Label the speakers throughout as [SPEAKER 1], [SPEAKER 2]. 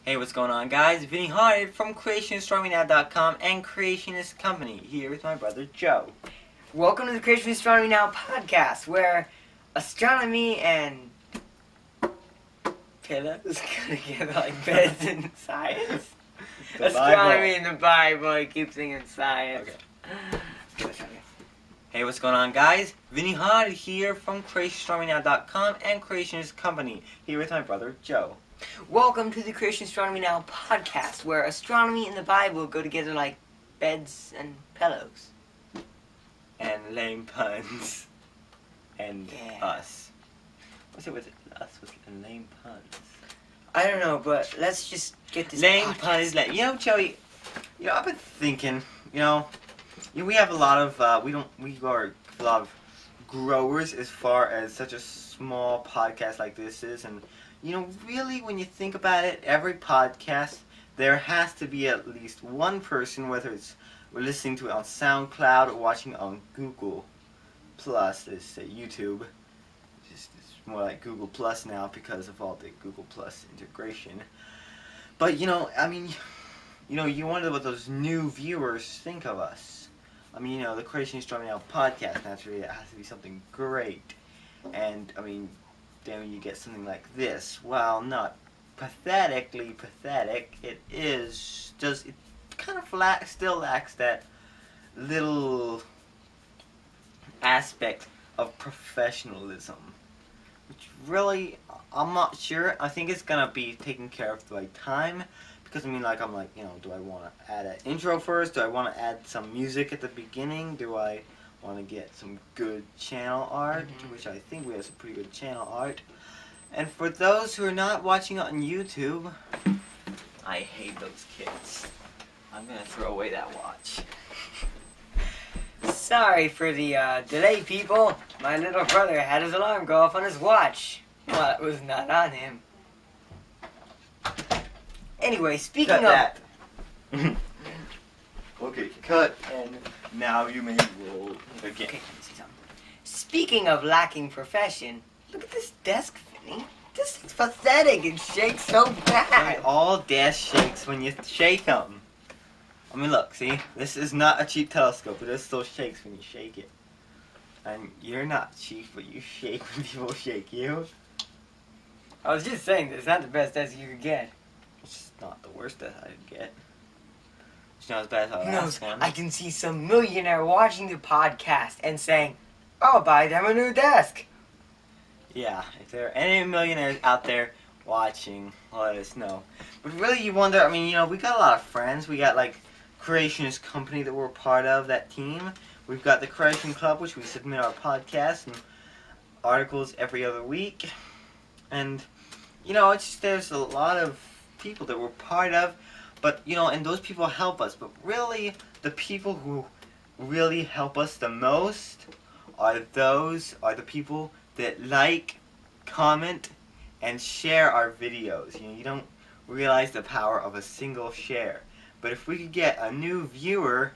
[SPEAKER 1] Hey, what's going on, guys? Vinny Hard from CreationAstronomy.com and Creationist Company, here with my brother Joe.
[SPEAKER 2] Welcome to the Creation Astronomy Now podcast, where astronomy and pillows go together like beds in science. Astronomy and the Bible, I keep singing science.
[SPEAKER 1] Okay. Hey, what's going on, guys? Vinny Hard here from CreationAstronomy.com and Creationist Company, here with my brother Joe.
[SPEAKER 2] Welcome to the Creation Astronomy Now podcast, where astronomy and the Bible go together like beds and pillows.
[SPEAKER 1] And lame puns. And
[SPEAKER 2] Yeah.
[SPEAKER 1] us. What's it with us with lame puns?
[SPEAKER 2] I don't know, but let's just get this
[SPEAKER 1] Lame
[SPEAKER 2] podcast.
[SPEAKER 1] puns. Joey, I've been thinking, we have a lot of, we are a lot of growers as far as such a small podcast like this is, and really, when you think about it, every podcast, there has to be at least one person, whether it's we're listening to it on SoundCloud or watching it on Google Plus, let's YouTube. It's more like Google Plus now because of all the Google Plus integration. But, you wonder what those new viewers think of us. The Creation Astronomy Now podcast, naturally, it has to be something great. And, then you get something like this. Well, not pathetically pathetic. It is just, it kind of still lacks that little aspect of professionalism, which really, I'm not sure. I think it's gonna be taken care of by time, because do I want to add an intro first? Do I want to add some music at the beginning? Do I want to get some good channel art, which I think we have some pretty good channel art. And for those who are not watching on YouTube, I hate those kids. I'm gonna throw away that watch.
[SPEAKER 2] Sorry for the delay, people. My little brother had his alarm go off on his watch. Well, it was not on him. Anyway, speaking
[SPEAKER 1] Cut
[SPEAKER 2] of...
[SPEAKER 1] that. Okay, cut, and now you may roll again.
[SPEAKER 2] Okay, speaking of lacking profession, look at this desk, Vinny. This is pathetic. It shakes so bad.
[SPEAKER 1] All desk shakes when you shake them. Look, see? This is not a cheap telescope, but it still shakes when you shake it. And you're not cheap, but you shake when people shake you.
[SPEAKER 2] I was just saying, it's not the best desk you could get.
[SPEAKER 1] It's not the worst that I'd get. It's not as bad as our
[SPEAKER 2] Who knows?
[SPEAKER 1] last one.
[SPEAKER 2] I can see some millionaire watching the podcast and saying, I'll buy them a new desk.
[SPEAKER 1] Yeah, if there are any millionaires out there watching, let us know. But really, you wonder, we got a lot of friends. We got, Creationist Company that we're part of, that team. We've got the Creation Club, which we submit our podcasts and articles every other week. And, there's a lot of people that we're part of. But, and those people help us. But really, the people who really help us the most are the people that like, comment, and share our videos. You don't realize the power of a single share. But if we could get a new viewer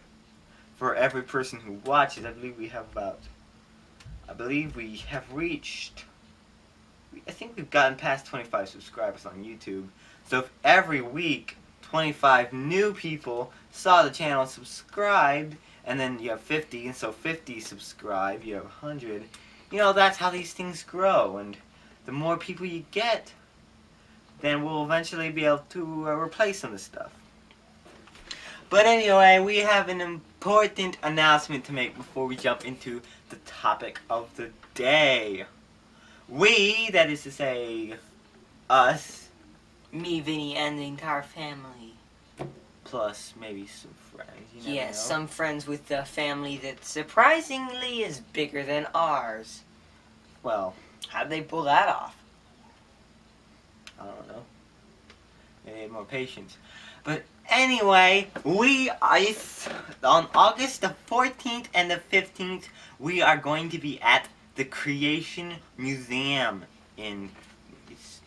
[SPEAKER 1] for every person who watches, I believe we have reached, I think we've gotten past 25 subscribers on YouTube. So if every week 25 new people saw the channel and subscribed, and then you have 50, and so 50 subscribe, you have 100, that's how these things grow. And the more people you get, then we'll eventually be able to replace some of this stuff. But anyway, we have an important announcement to make before we jump into the topic of the day. We, that is to say, us,
[SPEAKER 2] Me, Vinny, and the entire family.
[SPEAKER 1] plus maybe some friends. You never
[SPEAKER 2] Yes,
[SPEAKER 1] know.
[SPEAKER 2] some friends with a family that surprisingly is bigger than ours.
[SPEAKER 1] Well,
[SPEAKER 2] How'd they pull that off?
[SPEAKER 1] I don't know. They need more patience. But anyway, on August the 14th and the 15th, we are going to be at the Creation Museum it's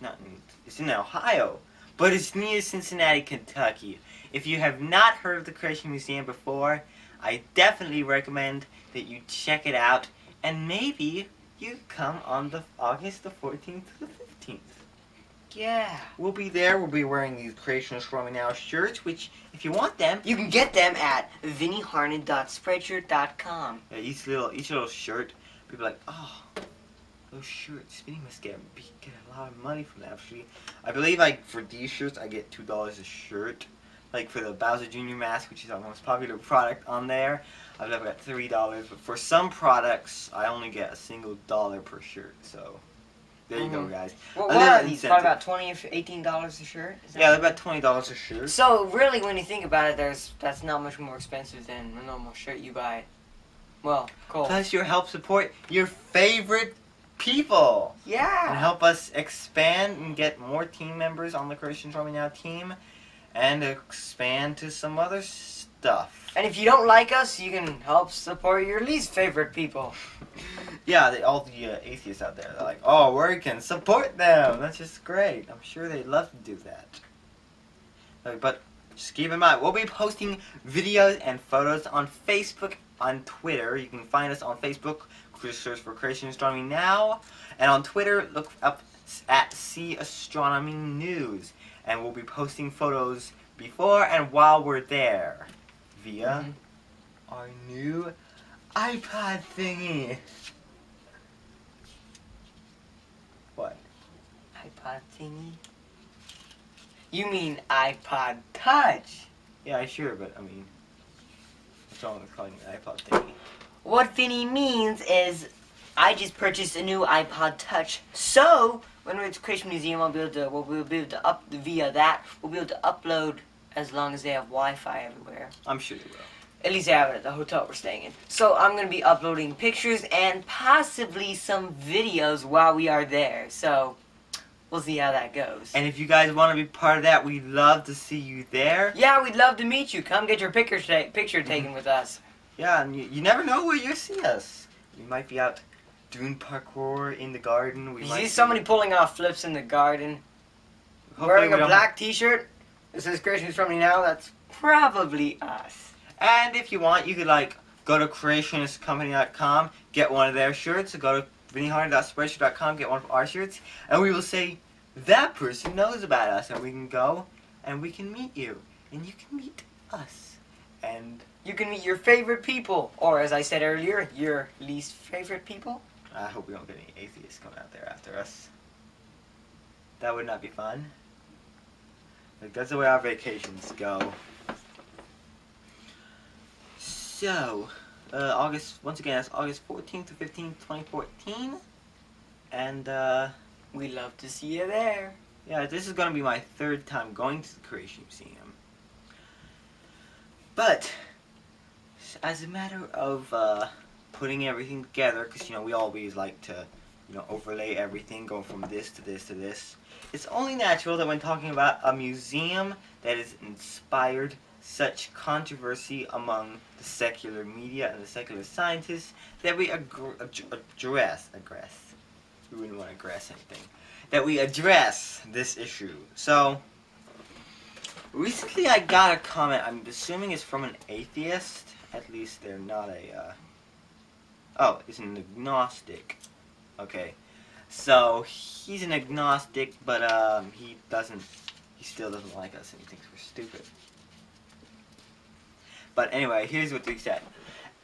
[SPEAKER 1] in Ohio, but it's near Cincinnati, Kentucky. If you have not heard of the Creation Museum before, I definitely recommend that you check it out, and maybe you come on the August the 14th to the 15th.
[SPEAKER 2] yeah.
[SPEAKER 1] We'll be there. We'll be wearing these Creationist Roaming Now shirts, which, if you want them,
[SPEAKER 2] You can get them at vinnyharnan.spreadshirt.com.
[SPEAKER 1] yeah, each little shirt, people are like, oh, those shirts, Vinny must get a lot of money from that. Actually, I believe like for these shirts, I get $2 a shirt. Like for the Bowser Jr. mask, which is our most popular product on there, I've got $3. But for some products, I only get a single dollar per shirt. So there you go, guys.
[SPEAKER 2] Well,
[SPEAKER 1] A
[SPEAKER 2] what
[SPEAKER 1] little
[SPEAKER 2] are these? Probably
[SPEAKER 1] incentive.
[SPEAKER 2] about $20 or $18 a shirt? Is that
[SPEAKER 1] Yeah, they're about $20 a shirt.
[SPEAKER 2] So really, when you think about it, that's not much more expensive than a normal shirt you buy. Well, cool.
[SPEAKER 1] Plus, you help support your favorite people. And
[SPEAKER 2] Yeah.
[SPEAKER 1] help us expand and get more team members on the Creationist Roaming Now team. And expand to some other stuff.
[SPEAKER 2] And if you don't like us, you can help support your least favorite people.
[SPEAKER 1] Yeah, all the atheists out there, they're like, oh, we can support them. That's just great. I'm sure they'd love to do that. But just keep in mind, we'll be posting videos and photos on Facebook, on Twitter. You can find us on Facebook. Just search for Creationist Roaming Now. And on Twitter, look up at Sea Astronomy News. And we'll be posting photos before and while we're there via our new iPod thingy. What?
[SPEAKER 2] iPod thingy? You mean iPod Touch?
[SPEAKER 1] Yeah, sure, but I mean, what's wrong with calling it an iPod thingy?
[SPEAKER 2] What Vinny means is, I just purchased a new iPod Touch, so when we're at the Creation Museum, we'll be able to via that. We'll be able to upload as long as they have Wi-Fi everywhere.
[SPEAKER 1] I'm sure they will.
[SPEAKER 2] At least they have it at the hotel we're staying in. So I'm going to be uploading pictures and possibly some videos while we are there. So we'll see how that goes.
[SPEAKER 1] And if you guys want to be part of that, we'd love to see you there.
[SPEAKER 2] Yeah, we'd love to meet you. Come get your picture taken with us.
[SPEAKER 1] Yeah, and you never know where you'll see us. We might be out doing parkour in the garden. We
[SPEAKER 2] You
[SPEAKER 1] might
[SPEAKER 2] see
[SPEAKER 1] be-
[SPEAKER 2] somebody pulling off flips in the garden,
[SPEAKER 1] Hopefully
[SPEAKER 2] wearing
[SPEAKER 1] we
[SPEAKER 2] a
[SPEAKER 1] don't-
[SPEAKER 2] black t-shirt. This is Creationist Roaming Now. That's probably us.
[SPEAKER 1] And if you want, you could like go to creationistcompany.com, get one of their shirts, or go to vinnyharden.spreadshirt.com, get one of our shirts, and we will say that person knows about us, and we can go and we can meet you, and you can meet us, and
[SPEAKER 2] You can meet your favorite people, or as I said earlier, your least favorite people.
[SPEAKER 1] I hope we don't get any atheists coming out there after us. That would not be fun. Like, that's the way our vacations go. So, once again, that's August 14th to 15th, 2014. And,
[SPEAKER 2] We love to see you there.
[SPEAKER 1] yeah, this is going to be my third time going to the Creation Museum. But, as a matter of, putting everything together, because, we always like to, overlay everything, go from this to this to this. It's only natural that when talking about a museum that has inspired such controversy among the secular media and the secular scientists, that we address, we wouldn't want to aggress anything, that we address this issue. So, recently I got a comment, I'm assuming it's from an atheist, at least they're not a, oh, it's an agnostic. Okay, so he's an agnostic, but he still doesn't like us, and he thinks we're stupid. But anyway, here's what he said.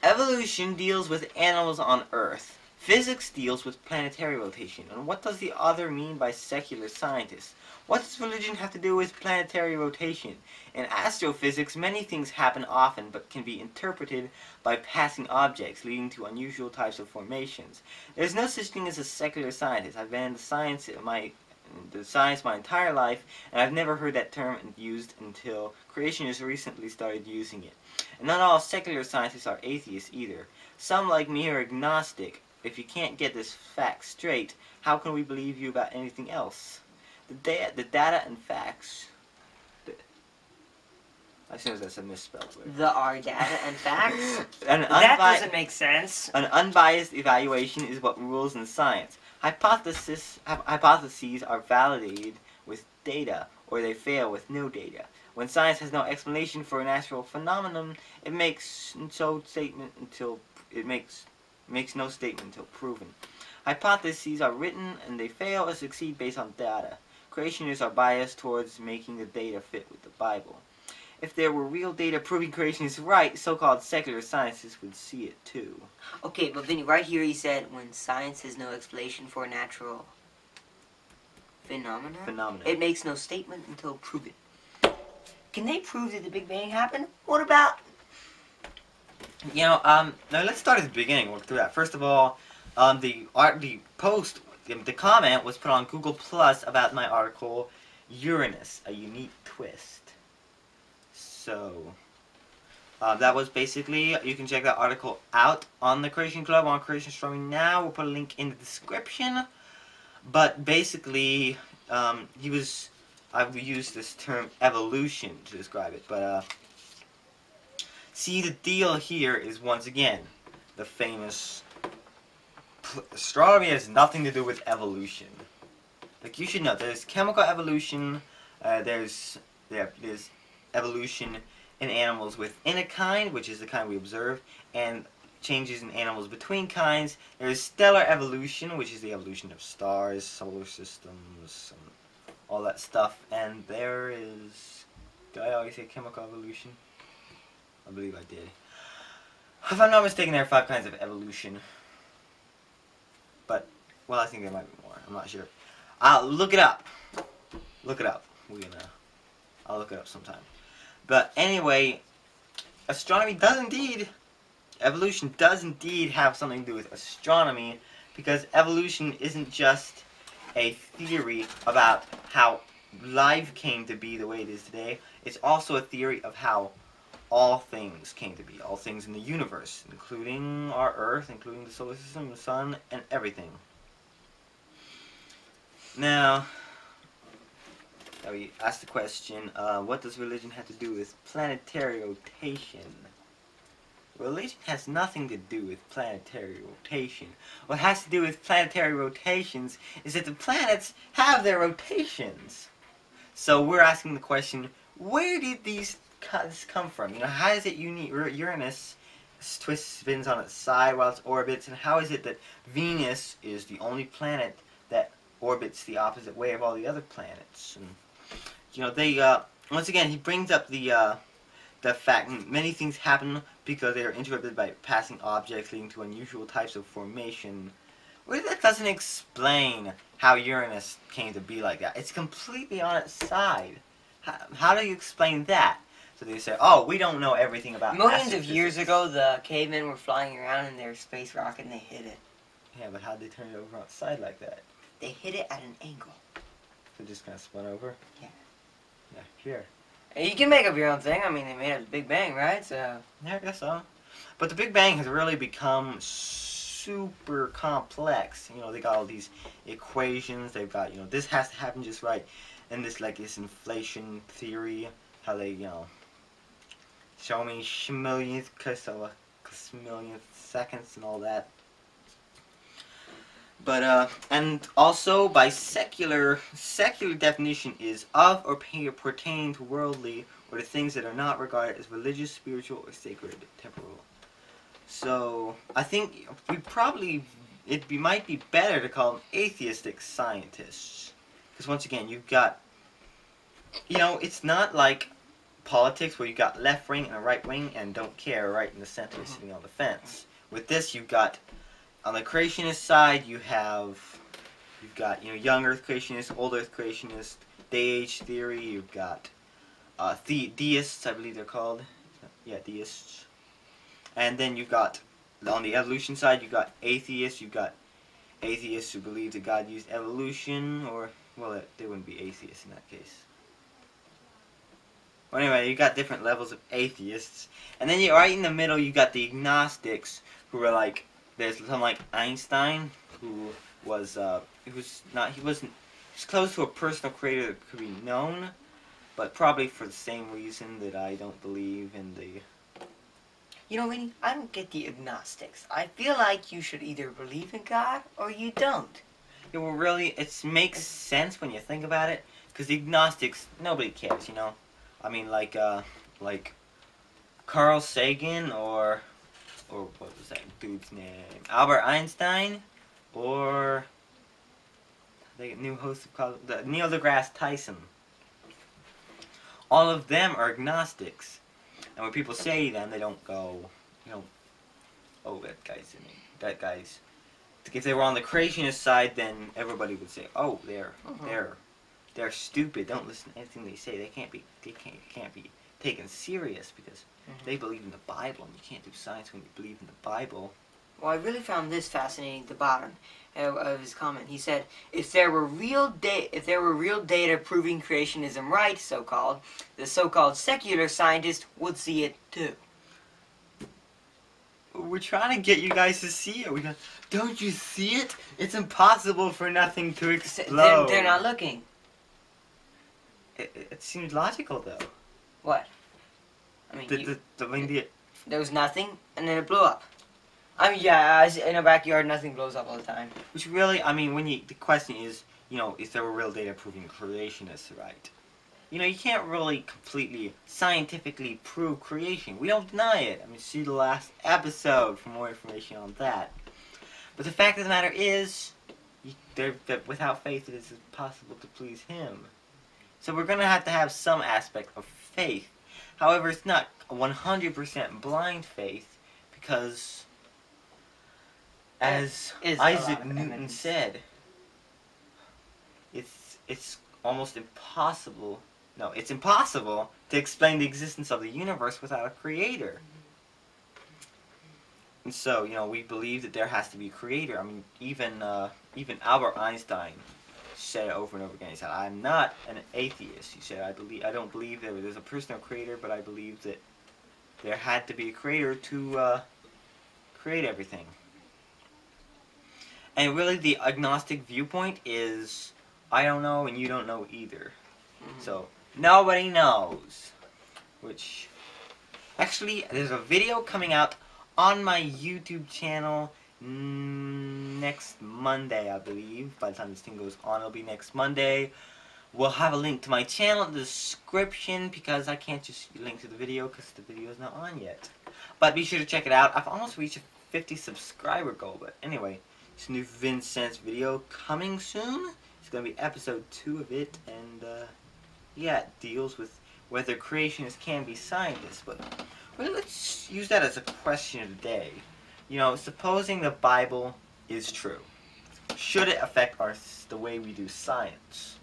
[SPEAKER 1] Evolution deals with animals on Earth. Physics deals with planetary rotation. And what does the other mean by secular scientists? What does religion have to do with planetary rotation? In astrophysics, many things happen often but can be interpreted by passing objects, leading to unusual types of formations. There's no such thing as a secular scientist. I've been in the science my entire life, and I've never heard that term used until creationists recently started using it. And not all secular scientists are atheists either. Some, like me, are agnostic. If you can't get this fact straight, how can we believe you about anything else? The data and facts... I suppose that's a misspelled word.
[SPEAKER 2] The our data and facts?
[SPEAKER 1] That
[SPEAKER 2] That doesn't make sense.
[SPEAKER 1] An unbiased evaluation is what rules in science. Hypotheses are validated with data, or they fail with no data. When science has no explanation for a natural phenomenon, it makes no statement until proven. Hypotheses are written and they fail or succeed based on data. creationists are biased towards making the data fit with the Bible. If there were real data proving creation is right, so-called secular scientists would see it too.
[SPEAKER 2] Okay, but Vinny, right here he said, when science has no explanation for a natural phenomenon, it makes no statement until proven. Can they prove that the Big Bang happened? What about...
[SPEAKER 1] Now let's start at the beginning, work through that. First of all, the comment was put on Google Plus about my article, Uranus, a Unique Twist. So, that was basically, you can check that article out on the Creation Club, on Creation Astronomy Now. We'll put a link in the description. But basically, I've used this term evolution to describe it. But, see, the deal here is, once again, the famous, astronomy has nothing to do with evolution. Like, you should know, there's chemical evolution, there's evolution in animals within a kind, which is the kind we observe, and changes in animals between kinds. There's stellar evolution, which is the evolution of stars, solar systems, all that stuff. And there is... Did I always say chemical evolution? I believe I did. If I'm not mistaken, there are 5 kinds of evolution. But, well, I think there might be more. I'm not sure. I'll look it up. Look it up. I'll look it up sometime. But anyway, evolution does indeed have something to do with astronomy, because evolution isn't just a theory about how life came to be the way it is today. It's also a theory of how all things came to be, all things in the universe, including our Earth, including the solar system, the sun, and everything. Now, we asked the question, what does religion have to do with planetary rotation? Religion has nothing to do with planetary rotation. What has to do with planetary rotations is that the planets have their rotations. So we're asking the question, where did these come from? How is it Uranus spins on its side while it orbits, and how is it that Venus is the only planet that orbits the opposite way of all the other planets? And once again, he brings up the fact many things happen because they are interrupted by passing objects leading to unusual types of formation. Well, that doesn't explain how Uranus came to be like that. It's completely on its side. How do you explain that? So they say, oh, we don't know everything about
[SPEAKER 2] Millions of years ago, the cavemen were flying around in their space rocket and they hit it.
[SPEAKER 1] Yeah, but how'd they turn it over on its side like that?
[SPEAKER 2] They hit it at an angle.
[SPEAKER 1] So it just kind of spun over?
[SPEAKER 2] Yeah.
[SPEAKER 1] Yeah, sure.
[SPEAKER 2] You can make up your own thing. I mean, they made up the Big Bang, right? So.
[SPEAKER 1] Yeah, I guess so. But the Big Bang has really become super complex. They got all these equations. They've got, this has to happen just right. And this inflation theory, how they, show me millionth seconds and all that. But, and also by secular definition is of or pertaining to worldly or to things that are not regarded as religious, spiritual, or sacred, temporal. So, I think it might be better to call them atheistic scientists. Because once again, you've got, it's not like politics where you've got left wing and a right wing and don't care, right in the center sitting on the fence. With this, you've got, on the creationist side, you've got, young Earth creationists, old Earth creationists, day age theory, you've got deists, I believe they're called. Yeah, deists. And then you've got, on the evolution side, you've got atheists who believe that God used evolution, or, well, they wouldn't be atheists in that case. Well, anyway, you got different levels of atheists. And then right in the middle, you got the agnostics, who are like, there's something like Einstein, who was, he was close to a personal creator that could be known, but probably for the same reason that I don't believe in the...
[SPEAKER 2] Vinny, I don't get the agnostics. I feel like you should either believe in God or you don't.
[SPEAKER 1] Yeah, well, really, it makes sense when you think about it, because the agnostics, nobody cares, I mean, like Carl Sagan or what was that dude's name? Albert Einstein, or the new host of Neil deGrasse Tyson. All of them are agnostics, and when people say them, they don't go, oh, that guy's in it. That guy's. If they were on the creationist side, then everybody would say, oh, they're stupid. Don't listen to anything they say. They can't be taken serious because they believe in the Bible, and you can't do science when you believe in the Bible.
[SPEAKER 2] Well, I really found this fascinating at the bottom of his comment. He said, if there were real data proving creationism right, so-called, the so-called secular scientist would see it too.
[SPEAKER 1] We're trying to get you guys to see it. We go, don't you see it? It's impossible for nothing to explode.
[SPEAKER 2] They're not looking.
[SPEAKER 1] It seems logical, though.
[SPEAKER 2] What? I mean, there was nothing, and then it blew up. I mean, yeah, in a backyard, nothing blows up all the time.
[SPEAKER 1] Which really, I mean, the question is, is there real data proving creation is right? You can't really completely scientifically prove creation. We don't deny it. I mean, see the last episode for more information on that. But the fact of the matter is, that without faith, it is impossible to please Him. So we're going to have some aspect of faith. However, it's not 100% blind faith, because as Isaac Newton said, it's almost impossible. No, it's impossible to explain the existence of the universe without a creator. And so, we believe that there has to be a creator. I mean, even Albert Einstein said it over and over again. He said, "I'm not an atheist." He said, I don't believe that there's a personal creator, but I believe that there had to be a creator to create everything. And really, the agnostic viewpoint is, I don't know and you don't know either. So, nobody knows. Which, actually, there's a video coming out on my YouTube channel next Monday, I believe. By the time this thing goes on, it'll be next Monday. We'll have a link to my channel in the description, because I can't just link to the video because the video is not on yet. But be sure to check it out. I've almost reached a 50 subscriber goal, but anyway, it's a new Vincennes video coming soon. It's going to be episode 2 of it, and yeah, it deals with whether creationists can be scientists. But well, let's use that as a question of the day. Supposing the Bible is true, should it affect the way we do science?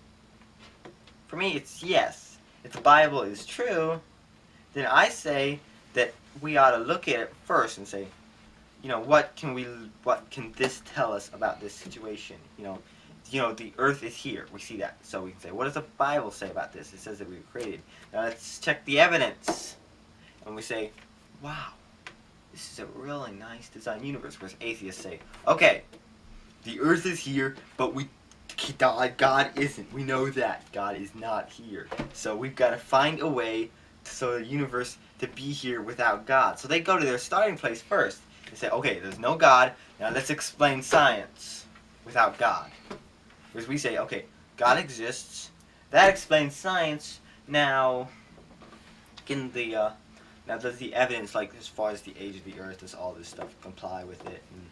[SPEAKER 1] For me, it's yes. If the Bible is true, then I say that we ought to look at it first and say, what can this tell us about this situation? The earth is here. We see that. So we can say, what does the Bible say about this? It says that we were created. Now let's check the evidence. And we say, wow, this is a really nice design universe. Whereas atheists say, okay, the earth is here, but God isn't. We know that. God is not here. So we've got to find a way so the universe to be here without God. So they go to their starting place first. They say, okay, there's no God. Now let's explain science without God. Whereas we say, okay, God exists. That explains science. Now, does the evidence, like as far as the age of the earth, does all this stuff comply with it? And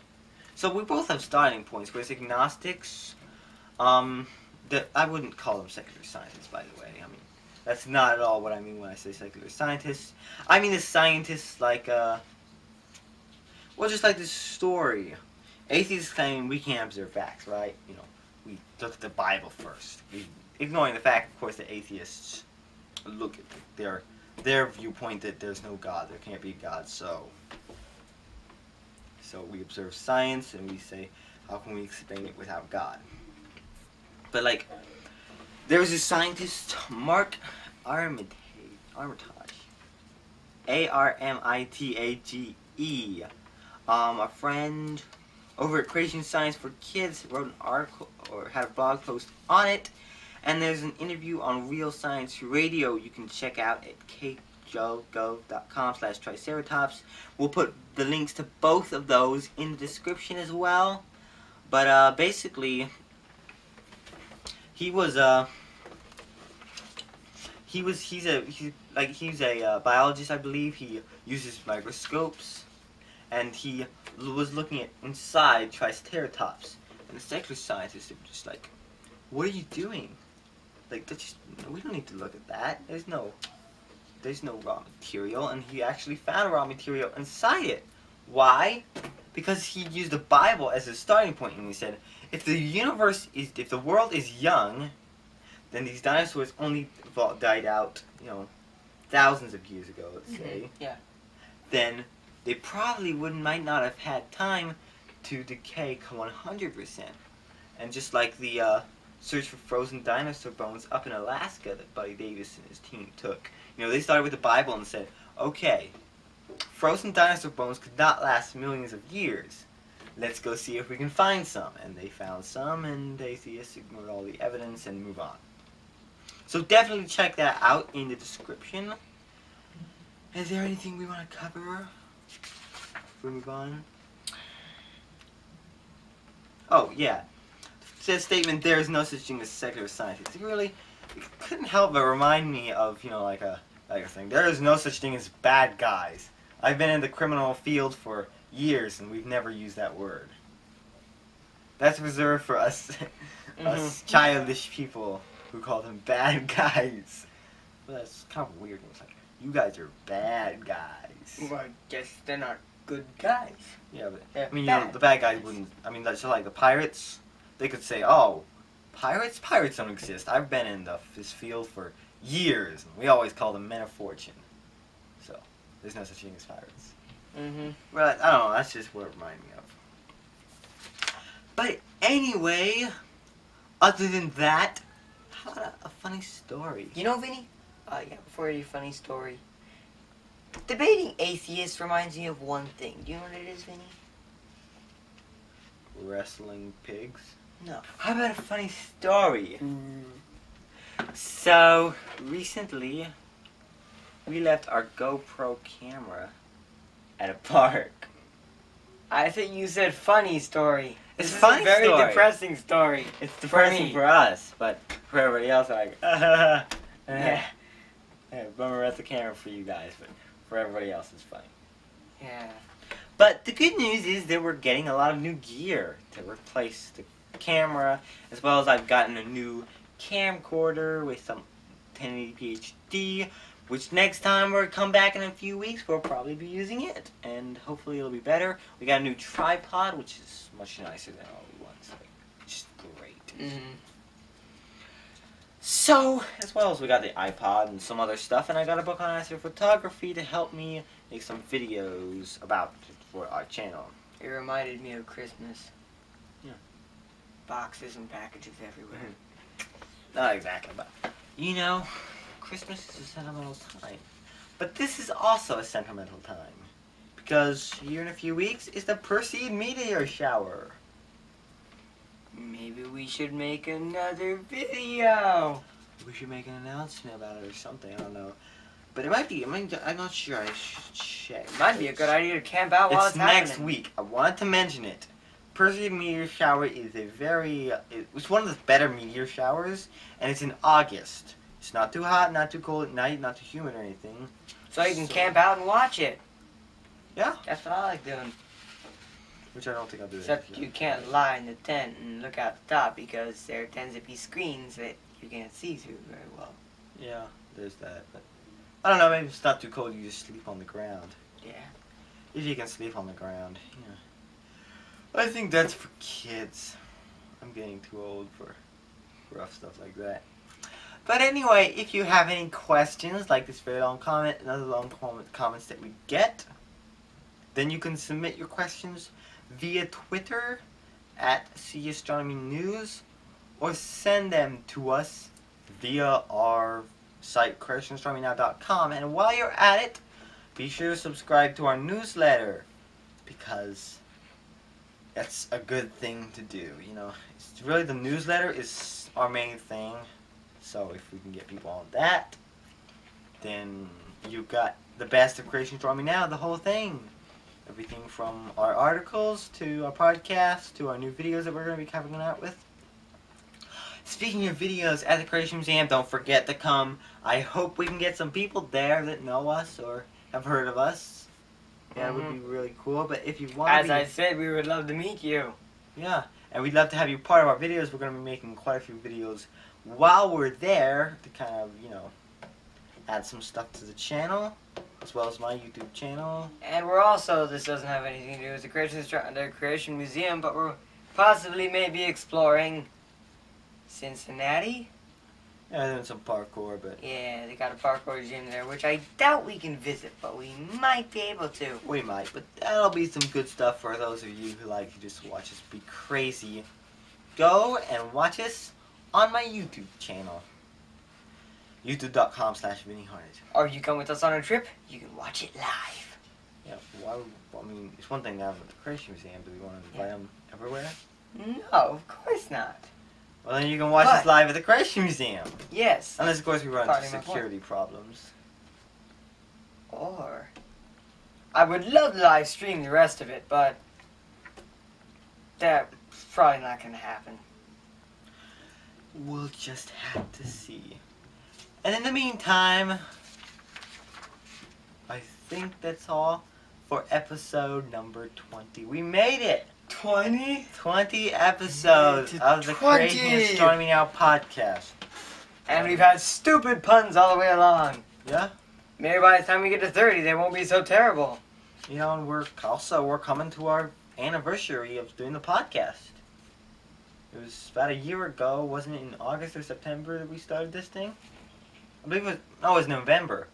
[SPEAKER 1] so we both have starting points. Whereas agnostics, I wouldn't call them secular scientists, by the way. I mean, that's not at all what I mean when I say secular scientists. I mean the scientists like, just like this story. Atheists claim we can't observe facts, right? We look at the Bible first. Ignoring the fact, of course, that atheists look at their viewpoint that there's no God, there can't be God, so we observe science and we say, how can we explain it without God? But like, there was a scientist, Mark Armitage, Armitage, a friend over at Creation Science for Kids wrote an article or had a blog post on it, and there's an interview on Real Science Radio you can check out at kjogov.com/triceratops. We'll put the links to both of those in the description as well. But basically, he's a biologist, I believe. He uses microscopes, and he was looking at inside Triceratops. And the secular scientists were just like, what are you doing? Like, we don't need to look at that. There's no raw material, and he actually found raw material inside it. Why? Because he used the Bible as a starting point, and he said, if the world is young, then these dinosaurs only died out, thousands of years ago, let's say.
[SPEAKER 2] Yeah.
[SPEAKER 1] Then they probably might not have had time to decay 100%. And just like the search for frozen dinosaur bones up in Alaska that Buddy Davis and his team took, they started with the Bible and said, okay, frozen dinosaur bones could not last millions of years. Let's go see if we can find some. And they found some, and they just ignored all the evidence and move on. So definitely check that out in the description. Is there anything we want to cover before we move on? Oh, yeah. The statement, there is no such thing as secular science. It couldn't help but remind me of, like a thing. There is no such thing as bad guys. I've been in the criminal field for years, and we've never used that word. That's reserved for us, us childish people who call them bad guys. Well, that's kind of weird. It's like, you guys are bad guys.
[SPEAKER 2] Well, I guess they're not good guys.
[SPEAKER 1] Yeah, but
[SPEAKER 2] They're
[SPEAKER 1] I mean,
[SPEAKER 2] bad.
[SPEAKER 1] the bad guys wouldn't. I mean, that's just like the pirates. They could say, "Oh, pirates? Pirates don't exist. I've been in this field for years, and we always call them men of fortune." So, there's no such thing as pirates. But I don't know. That's just what it reminded me of. But anyway, other than that, how about a funny story?
[SPEAKER 2] You know, Vinny? Before your funny story. Debating atheists reminds me of one thing. Do you know what it is, Vinny?
[SPEAKER 1] Wrestling pigs?
[SPEAKER 2] No.
[SPEAKER 1] How about a funny story? So, recently, we left our GoPro camera at a park.
[SPEAKER 2] I think you said funny story.
[SPEAKER 1] It's
[SPEAKER 2] This is
[SPEAKER 1] funny
[SPEAKER 2] a very
[SPEAKER 1] story.
[SPEAKER 2] depressing story.
[SPEAKER 1] It's depressing
[SPEAKER 2] me.
[SPEAKER 1] for us, but for everybody else, like,
[SPEAKER 2] Yeah.
[SPEAKER 1] Yeah, bummer at the camera for you guys, but for everybody else, it's funny.
[SPEAKER 2] Yeah.
[SPEAKER 1] But the good news is that we're getting a lot of new gear to replace the camera, as well as I've gotten a new camcorder with some 1080p HD, which next time we come back in a few weeks, we'll probably be using it, and hopefully it'll be better. We got a new tripod, which is much nicer than all the ones, which is great. So, as well as we got the iPod and some other stuff, and I got a book on astrophotography to help me make some videos for our channel.
[SPEAKER 2] It reminded me of Christmas.
[SPEAKER 1] Yeah.
[SPEAKER 2] Boxes and packages everywhere.
[SPEAKER 1] Not exactly, but Christmas is a sentimental time. But this is also a sentimental time. Because here in a few weeks is the Perseid meteor shower.
[SPEAKER 2] Maybe we should make another video.
[SPEAKER 1] We should make an announcement about it or something, I don't know. But it might be, I'm not sure, I should check.
[SPEAKER 2] It might be a good idea to camp out while
[SPEAKER 1] It's
[SPEAKER 2] it's
[SPEAKER 1] next
[SPEAKER 2] happening.
[SPEAKER 1] week. I wanted to mention it. Perseid meteor shower is it's one of the better meteor showers, and it's in August. It's not too hot, not too cold at night, not too humid or anything.
[SPEAKER 2] So you can camp out and watch it.
[SPEAKER 1] Yeah.
[SPEAKER 2] That's what I like doing.
[SPEAKER 1] Which I don't think I'll do.
[SPEAKER 2] Except you can't lie in the tent and look out the top because there tends to be screens that you can't see through very well.
[SPEAKER 1] Yeah, there's that. But I don't know, maybe it's not too cold, you just sleep on the ground.
[SPEAKER 2] Yeah.
[SPEAKER 1] If you can sleep on the ground, yeah. I think that's for kids. I'm getting too old for rough stuff like that. But anyway, if you have any questions, like this very long comment and other long comments that we get, then you can submit your questions via Twitter at CAstronomy or send them to us via our site, CreationAstronomyNow.com. And while you're at it, be sure to subscribe to our newsletter, because that's a good thing to do. It's really, the newsletter is our main thing. So if we can get people on that, then you've got the best of Creation Astronomy Now, the whole thing. Everything from our articles to our podcast to our new videos that we're going to be coming out with. Speaking of videos at the Creation Museum, don't forget to come. I hope we can get some people there that know us or have heard of us. Yeah, it would be really cool. But if you want
[SPEAKER 2] As I said, we would love to meet you.
[SPEAKER 1] Yeah. And we'd love to have you part of our videos. We're going to be making quite a few videos while we're there to kind of, add some stuff to the channel, as well as my YouTube channel.
[SPEAKER 2] And we're also, this doesn't have anything to do with the Creation Museum, but we're possibly maybe exploring Cincinnati.
[SPEAKER 1] Yeah, doing some parkour, but
[SPEAKER 2] Yeah, they got a parkour gym there, which I doubt we can visit, but we might be able to.
[SPEAKER 1] we might. But that'll be some good stuff for those of you who like to just watch us be crazy. Go and watch us on my YouTube channel. YouTube.com/VinnyHarnage.
[SPEAKER 2] Or you come with us on a trip, you can watch it live.
[SPEAKER 1] Yeah, I mean, it's one thing now with the Creation Museum. Do we want to invite them everywhere?
[SPEAKER 2] No, of course not.
[SPEAKER 1] Well, then you can watch us live at the Creation Museum.
[SPEAKER 2] Yes.
[SPEAKER 1] Unless, of course, we run
[SPEAKER 2] Part
[SPEAKER 1] into
[SPEAKER 2] of my
[SPEAKER 1] security problems.
[SPEAKER 2] Or I would love to live stream the rest of it, but that's probably not going to happen.
[SPEAKER 1] We'll just have to see. And in the meantime, I think that's all for episode number 20. We made it!
[SPEAKER 2] 20?
[SPEAKER 1] 20 episodes of the
[SPEAKER 2] 20.
[SPEAKER 1] Crazy Astronomy Now podcast.
[SPEAKER 2] And we've had stupid puns all the way along.
[SPEAKER 1] Yeah?
[SPEAKER 2] Maybe by the time we get to 30, they won't be so terrible.
[SPEAKER 1] And we're coming to our anniversary of doing the podcast. It was about a year ago, wasn't it in August or September that we started this thing? I believe it was November.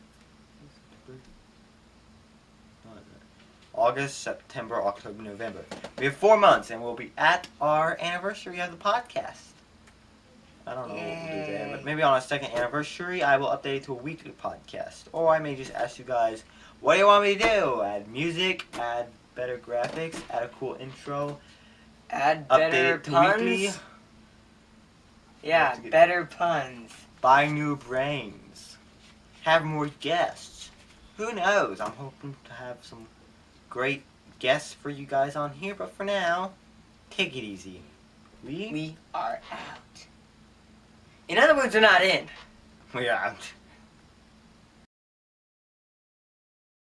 [SPEAKER 1] August, September, October, November. We have 4 months and we'll be at our anniversary of the podcast. I don't know what we'll do there, but maybe on our second anniversary I will update it to a weekly podcast. Or I may just ask you guys, what do you want me to do? Add music, add better graphics, add a cool intro,
[SPEAKER 2] Add better
[SPEAKER 1] update to
[SPEAKER 2] puns.
[SPEAKER 1] weekly,
[SPEAKER 2] Yeah, better puns.
[SPEAKER 1] buy new brains, have more guests. Who knows? I'm hoping to have some great guests for you guys on here, but for now, take it easy.
[SPEAKER 2] We are out. In other words, we're not in.
[SPEAKER 1] We're out.